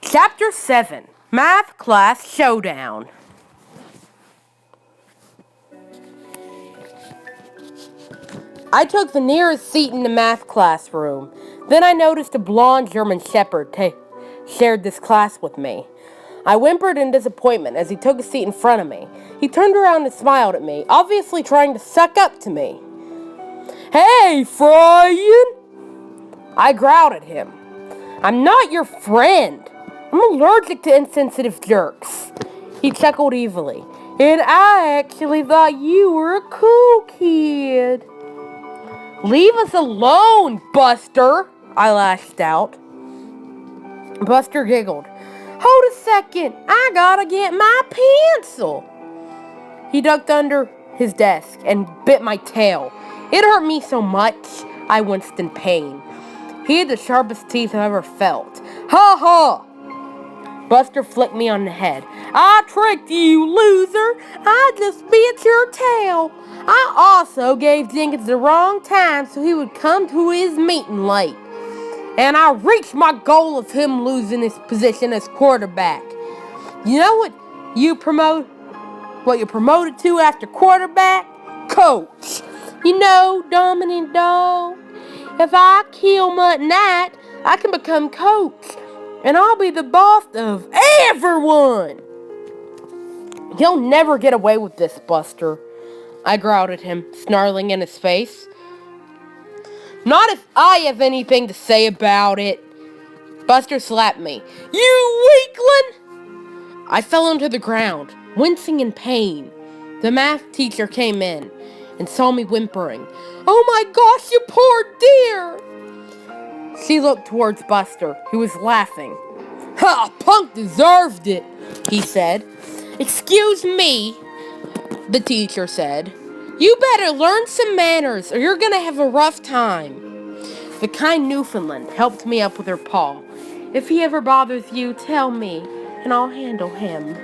Chapter 7, Math Class Showdown. I took the nearest seat in the math classroom. Then I noticed a blonde German shepherd shared this class with me. I whimpered in disappointment as he took a seat in front of me. He turned around and smiled at me, obviously trying to suck up to me. "Hey, Brian!" I growled at him. "I'm not your friend. I'm allergic to insensitive jerks." He chuckled evilly. "And I actually thought you were a cool kid." "Leave us alone, Buster," I lashed out. Buster giggled. "Hold a second, I gotta get my pencil." He ducked under his desk and bit my tail. It hurt me so much, I winced in pain. He had the sharpest teeth I've ever felt. "Ha ha!" Buster flicked me on the head. "I tricked you, loser! I just bit your tail. I also gave Jenkins the wrong time so he would come to his meeting late. And I reached my goal of him losing his position as quarterback. You know what you're promoted to after quarterback? Coach. You know, dominant dog. If I kill Mutt Knight, I can become coach. And I'll be the boss of everyone." "You'll never get away with this, Buster," I growled at him, snarling in his face. "Not if I have anything to say about it." Buster slapped me. "You weakling!" I fell onto the ground, wincing in pain. The math teacher came in and saw me whimpering. "Oh my gosh, you poor dear!" She looked towards Buster, who was laughing. "Ha, punk deserved it," he said. "Excuse me," the teacher said. "You better learn some manners or you're gonna have a rough time." The kind Newfoundland helped me up with her paw. "If he ever bothers you, tell me, and I'll handle him."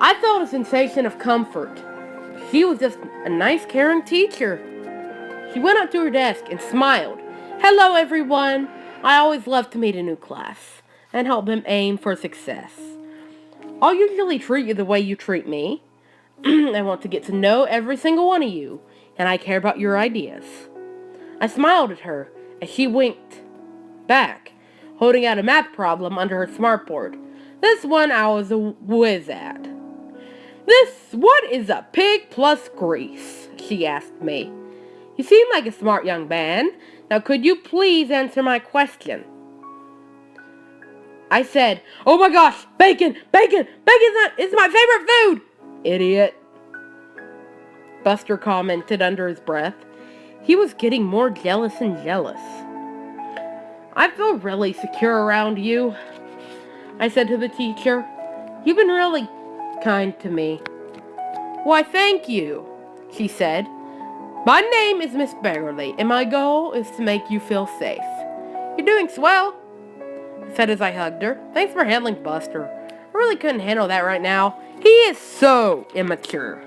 I felt a sensation of comfort. She was just a nice, caring teacher. She went up to her desk and smiled. "Hello, everyone. I always love to meet a new class and help them aim for success. I'll usually treat you the way you treat me. I want to get to know every single one of you, and I care about your ideas." I smiled at her as she winked back, holding out a math problem under her smartboard. This one I was a whiz at. "What is a pig plus grease?" she asked me. "You seem like a smart young man. Now could you please answer my question?" I said, "Oh my gosh, bacon! Bacon! Bacon is my favorite food!" "Idiot," Buster commented under his breath. He was getting more jealous and jealous. "I feel really secure around you," I said to the teacher. "You've been really kind to me." "Why, thank you," she said. "My name is Miss Beverly, and my goal is to make you feel safe." "You're doing swell," I said as I hugged her. "Thanks for handling Buster. I really couldn't handle that right now. He is so immature."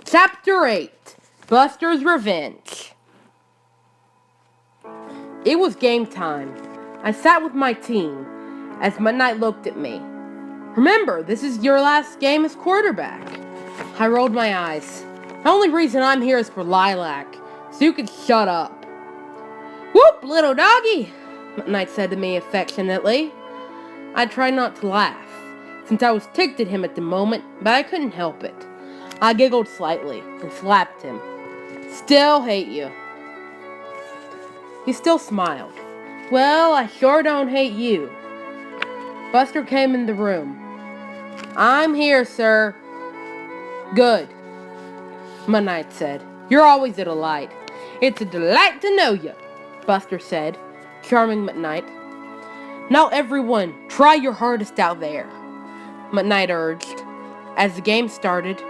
Chapter 8, Buster's Revenge. It was game time. I sat with my team as Mutt looked at me. "Remember, this is your last game as quarterback." I rolled my eyes. "The only reason I'm here is for Lilac, so you can shut up." "Whoop, little doggy," Mutt said to me affectionately. I tried not to laugh, since I was ticked at him at the moment, but I couldn't help it. I giggled slightly and slapped him. "Still hate you." He still smiled. "Well, I sure don't hate you." Buster came in the room. "I'm here, sir." "Good," Mutt said. "You're always a delight." "It's a delight to know you," Buster said, charming Mutt. "Now everyone, try your hardest out there," Mutt urged. As the game started,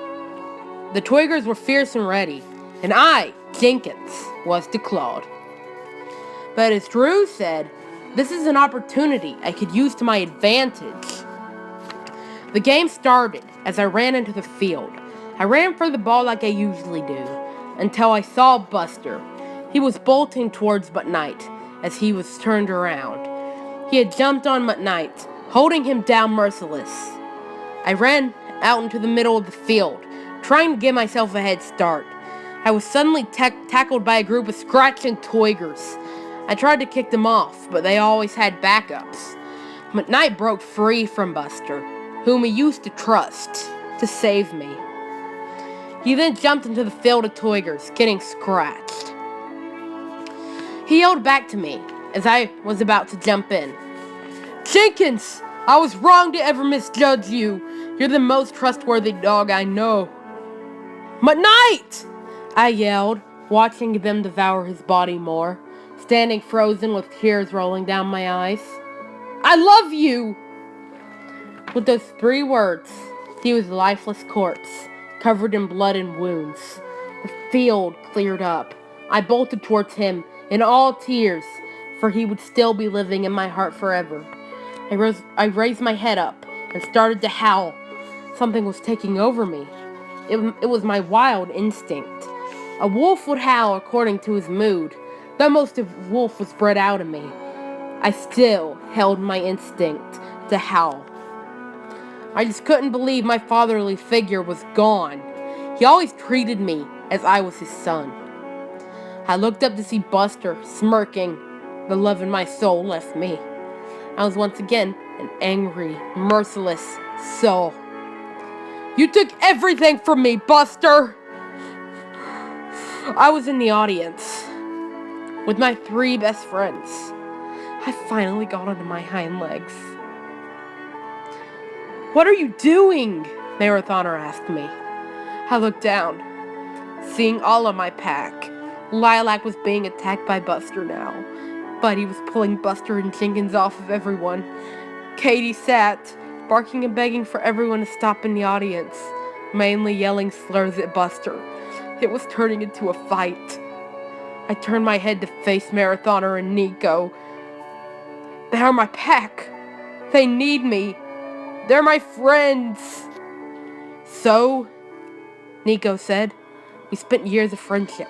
the Twiggers were fierce and ready, and I, Jenkins, was declawed. But as Drew said, this is an opportunity I could use to my advantage. The game started as I ran into the field. I ran for the ball like I usually do, until I saw Buster. He was bolting towards Mutt Knight as he was turned around. He had jumped on Mutt Knight, holding him down merciless. I ran out into the middle of the field, trying to give myself a head start. I was suddenly tackled by a group of scratching toigers. I tried to kick them off, but they always had backups. Mutt Knight broke free from Buster, whom he used to trust, to save me. He then jumped into the field of toigers, getting scratched. He yelled back to me as I was about to jump in. "Jenkins, I was wrong to ever misjudge you. You're the most trustworthy dog I know." "Mutt Knight!" I yelled, watching them devour his body more, standing frozen with tears rolling down my eyes. "I love you!" With those 3 words, he was a lifeless corpse, covered in blood and wounds. The field cleared up. I bolted towards him, in all tears, for he would still be living in my heart forever. I raised my head up and started to howl. Something was taking over me. It was my wild instinct. A wolf would howl according to his mood, though most of wolf was bred out of me. I still held my instinct to howl. I just couldn't believe my fatherly figure was gone. He always treated me as I was his son. I looked up to see Buster, smirking. The love in my soul left me. I was once again an angry, merciless soul. "You took everything from me, Buster!" I was in the audience with my 3 best friends. I finally got onto my hind legs. "What are you doing?" Marathoner asked me. I looked down, seeing all of my pack. Lilac was being attacked by Buster now. Buddy was pulling Buster and Jenkins off of everyone. Katie sat, barking and begging for everyone to stop in the audience, mainly yelling slurs at Buster. It was turning into a fight. I turned my head to face Marathoner and Nico. "They are my pack. They need me. They're my friends." "So," Nico said, "we spent years of friendship,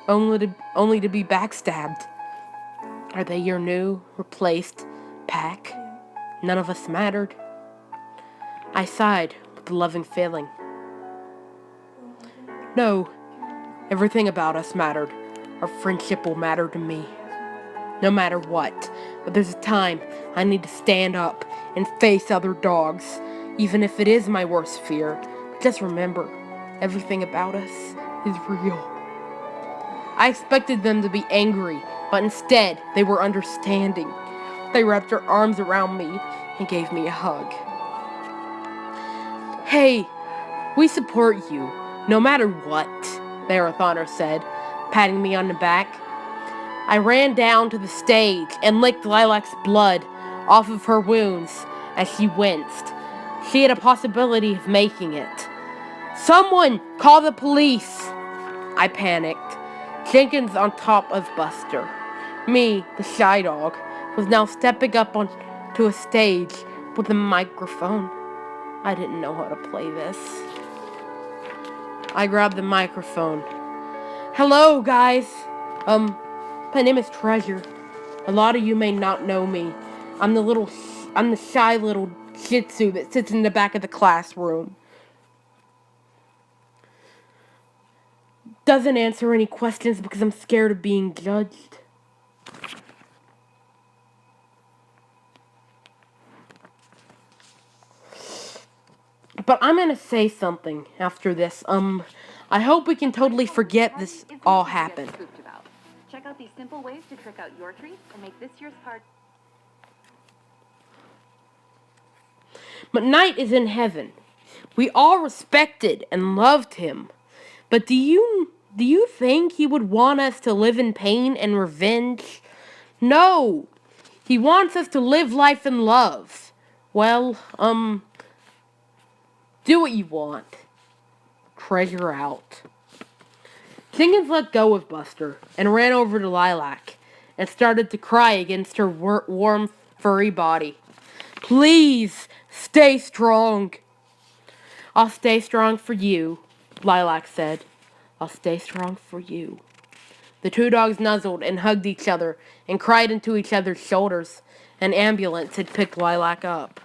only to be backstabbed. Are they your new, replaced pack? None of us mattered." I sighed with a loving feeling. "No, everything about us mattered. Our friendship will matter to me. No matter what. But there's a time I need to stand up and face other dogs, even if it is my worst fear. But just remember, everything about us is real." I expected them to be angry, but instead they were understanding. They wrapped their arms around me and gave me a hug. "Hey, we support you, no matter what," Marathoner said, patting me on the back. I ran down to the stage and licked Lilac's blood off of her wounds as she winced. She had a possibility of making it. "Someone call the police!" I panicked. Jenkins on top of Buster. Me, the shy dog, was now stepping up onto a stage with a microphone. I didn't know how to play this. I grabbed the microphone. "Hello, guys. My name is Treasure. A lot of you may not know me. I'm the shy little Shih Tzu that sits in the back of the classroom. Doesn't answer any questions because I'm scared of being judged." But I'm gonna say something after this. I hope we can totally forget this all happened. Check out these simple ways to trick out your treats and make this year's party. But Knight is in heaven. We all respected and loved him. But do you think he would want us to live in pain and revenge? No. He wants us to live life in love. Well, do what you want. Treasure out. Jenkins let go of Buster and ran over to Lilac and started to cry against her warm, furry body. Please, stay strong. I'll stay strong for you, Lilac said. I'll stay strong for you. The two dogs nuzzled and hugged each other and cried into each other's shoulders. An ambulance had picked Lilac up.